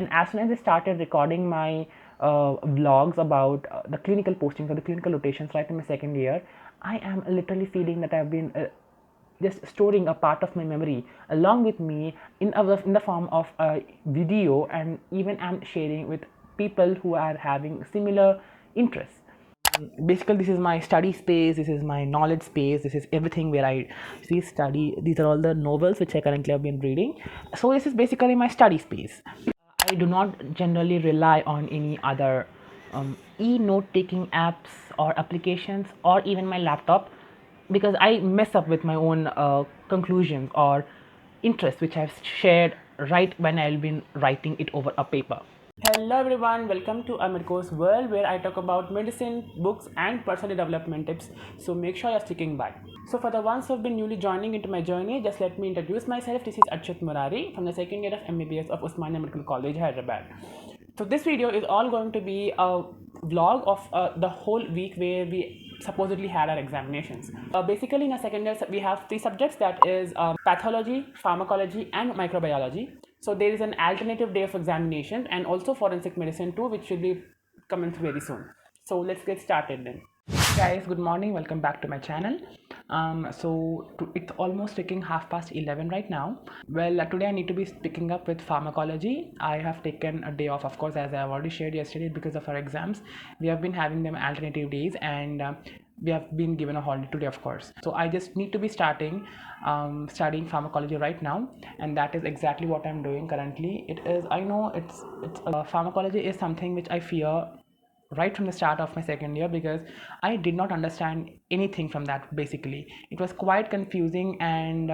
And as soon as I started recording my vlogs about the clinical postings or the clinical rotations right in my second year, I am literally feeling that I've been just storing a part of my memory along with me in the form of a video, and even I'm sharing with people who are having similar interests. Basically, this is my study space, this is my knowledge space, this is everything where I see study. These are all the novels which I currently have been reading. So this is basically my study space. I do not generally rely on any other e-note taking apps or applications or even my laptop, because I mess up with my own conclusions or interests which I've shared right when I've been writing it over a paper. Hello everyone, welcome to Amirko's world, where I talk about medicine, books and personal development tips. So make sure you're sticking by. So for the ones who've been newly joining into my journey, just let me introduce myself. This is Achyut Murari from the second year of MBBS of Osmania Medical College, Hyderabad. So this video is all going to be a vlog of the whole week where we supposedly had our examinations. Basically in our second year we have three subjects, that is pathology, pharmacology and microbiology. So there is an alternative day of examination and also forensic medicine too, which will be coming very soon. So let's get started then. Guys, good morning, welcome back to my channel. It's almost taking 11:30 right now. Well, today I need to be picking up with pharmacology. I have taken a day off, of course, as I have already shared yesterday, because of our exams. We have been having them alternative days, and we have been given a holiday today, of course. So I just need to be starting studying pharmacology right now, and that is exactly what I'm doing currently. It is, I know it's pharmacology is something which I fear right from the start of my second year, because I did not understand anything from that. Basically, it was quite confusing, and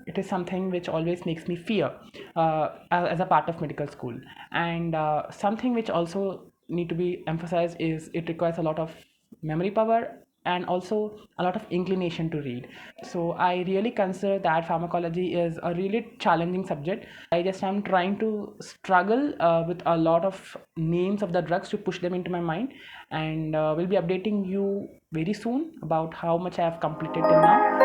it is something which always makes me fear as a part of medical school. And something which also need to be emphasized is it requires a lot of memory power and also a lot of inclination to read. So I really consider that pharmacology is a really challenging subject. I just am trying to struggle with a lot of names of the drugs to push them into my mind, and will be updating you very soon about how much I have completed till now.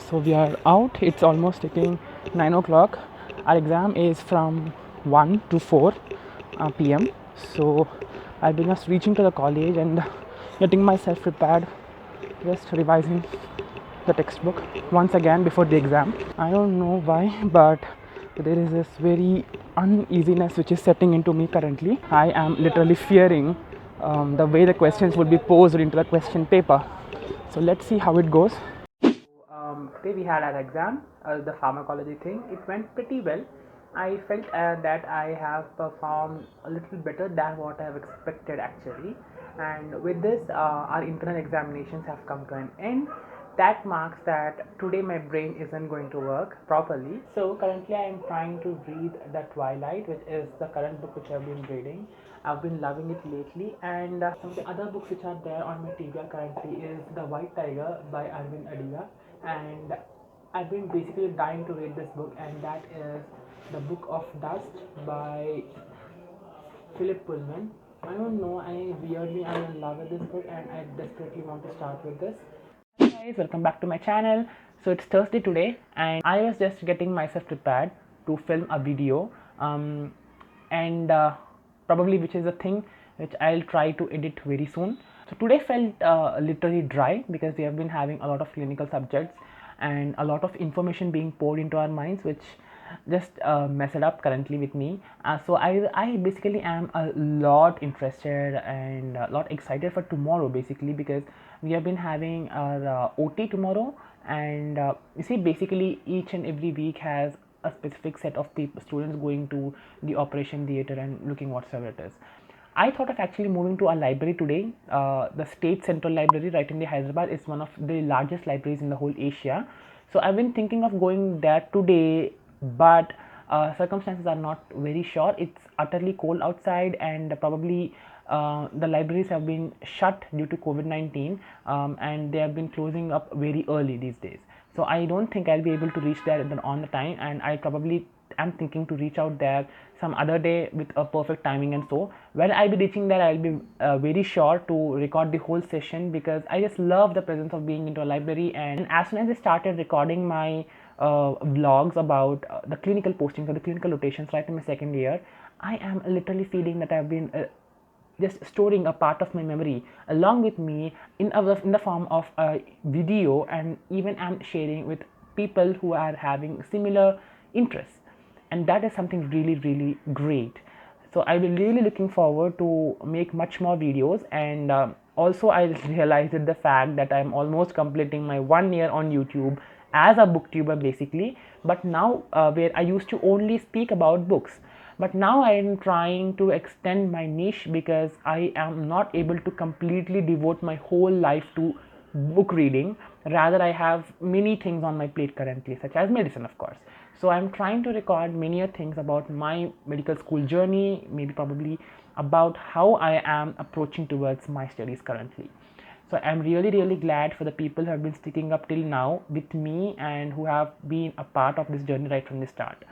So we are out, it's almost taking 9 o'clock. Our exam is from 1 to 4 p.m. So I've been just reaching to the college and getting myself prepared, just revising the textbook once again before the exam. I don't know why, but there is this very uneasiness which is setting into me currently. I am literally fearing the way the questions would be posed into the question paper. So let's see how it goes. Today we had our exam, the pharmacology thing. It went pretty well. I felt that I have performed a little better than what I have expected actually. And with this, our internal examinations have come to an end. That marks that today my brain isn't going to work properly. So currently I am trying to read The Twilight, which is the current book which I've been reading. I've been loving it lately. And some of the other books which are there on my TBR currently is The White Tiger by Arvind Adiga, and I've been basically dying to read this book, and that is The Book of Dust by Philip Pullman. I don't know, I'm in love with this book and I desperately want to start with this. Hey guys, welcome back to my channel. So it's Thursday today and I was just getting myself prepared to film a video, and probably which is a thing which I'll try to edit very soon. So today felt literally dry because we have been having a lot of clinical subjects and a lot of information being poured into our minds, which just mess it up currently with me. So I basically am a lot interested and a lot excited for tomorrow, basically because we have been having our OT tomorrow, and you see, basically each and every week has a specific set of students going to the operation theater and looking whatsoever it is. I thought of actually moving to a library today. The State Central Library right in the Hyderabad is one of the largest libraries in the whole Asia. So I've been thinking of going there today, but circumstances are not very sure. It's utterly cold outside, and probably the libraries have been shut due to COVID-19, and they have been closing up very early these days. So I don't think I'll be able to reach there on the time, and I probably am thinking to reach out there some other day with a perfect timing. And so when I'll be reaching there, I'll be very sure to record the whole session because I just love the presence of being into a library. And as soon as I started recording my vlogs about the clinical postings or the clinical rotations right in my second year, I am literally feeling that I've been just storing a part of my memory along with me in the form of a video, and even I'm sharing with people who are having similar interests, and that is something really great. So I'll be really looking forward to make much more videos. And also I realized the fact that I'm almost completing my 1 year on YouTube as a booktuber basically, but now where I used to only speak about books, but now I am trying to extend my niche because I am not able to completely devote my whole life to book reading. Rather, I have many things on my plate currently, such as medicine, of course. So I'm trying to record many things about my medical school journey, maybe probably about how I am approaching towards my studies currently. So I'm really glad for the people who have been sticking up till now with me and who have been a part of this journey right from the start.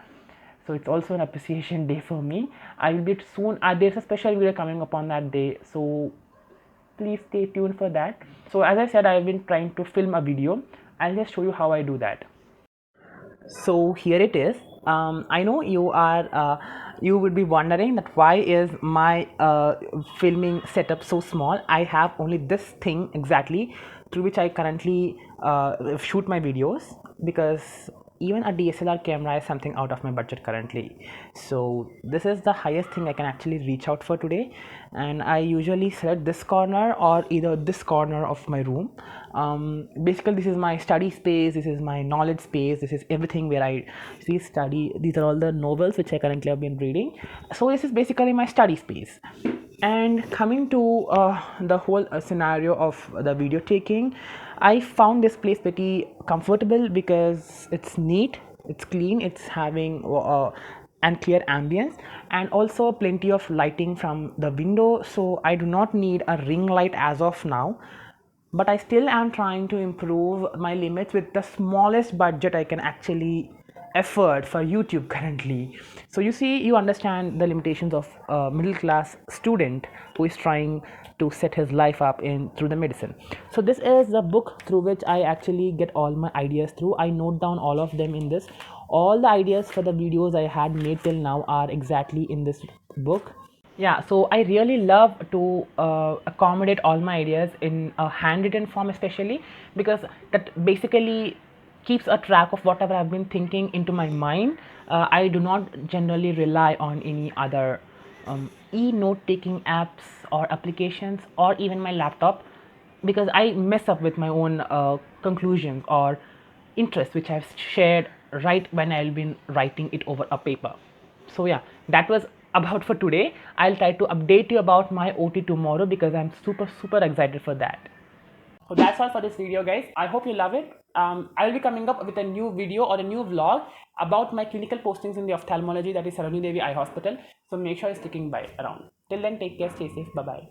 So it's also an appreciation day for me. I will be soon. There's a special video coming up on that day, so please stay tuned for that. So as I said, I've been trying to film a video. I'll just show you how I do that. So here it is. I know you would be wondering that why is my filming setup so small. I have only this thing exactly through which I currently shoot my videos, because even a DSLR camera is something out of my budget currently. So this is the highest thing I can actually reach out for today, and I usually select this corner or either this corner of my room. Basically this is my study space, this is my knowledge space, this is everything where I study. These are all the novels which I currently have been reading. So this is basically my study space. And coming to the whole scenario of the video taking, I found this place pretty comfortable because it's neat, it's clean, it's having and clear ambience, and also plenty of lighting from the window. So I do not need a ring light as of now, but I still am trying to improve my limits with the smallest budget I can actually afford for YouTube currently. So you see, you understand the limitations of a middle class student who is trying to set his life up in through the medicine. So this is the book through which I actually get all my ideas through. I note down all of them in this. All the ideas for the videos I had made till now are exactly in this book. Yeah, so I really love to accommodate all my ideas in a handwritten form, especially because that basically keeps a track of whatever I've been thinking into my mind. I do not generally rely on any other e-note taking apps or applications or even my laptop, because I mess up with my own conclusions or interests which I've shared right when I'll be writing it over a paper. So yeah, that was about for today. I'll try to update you about my OT tomorrow because I'm super excited for that. So that's all for this video, guys. I hope you love it. I'll be coming up with a new video or a new vlog about my clinical postings in the ophthalmology, that is Sarojini Devi Eye Hospital. So make sure you're sticking by around. Till then, take care, stay safe, bye bye.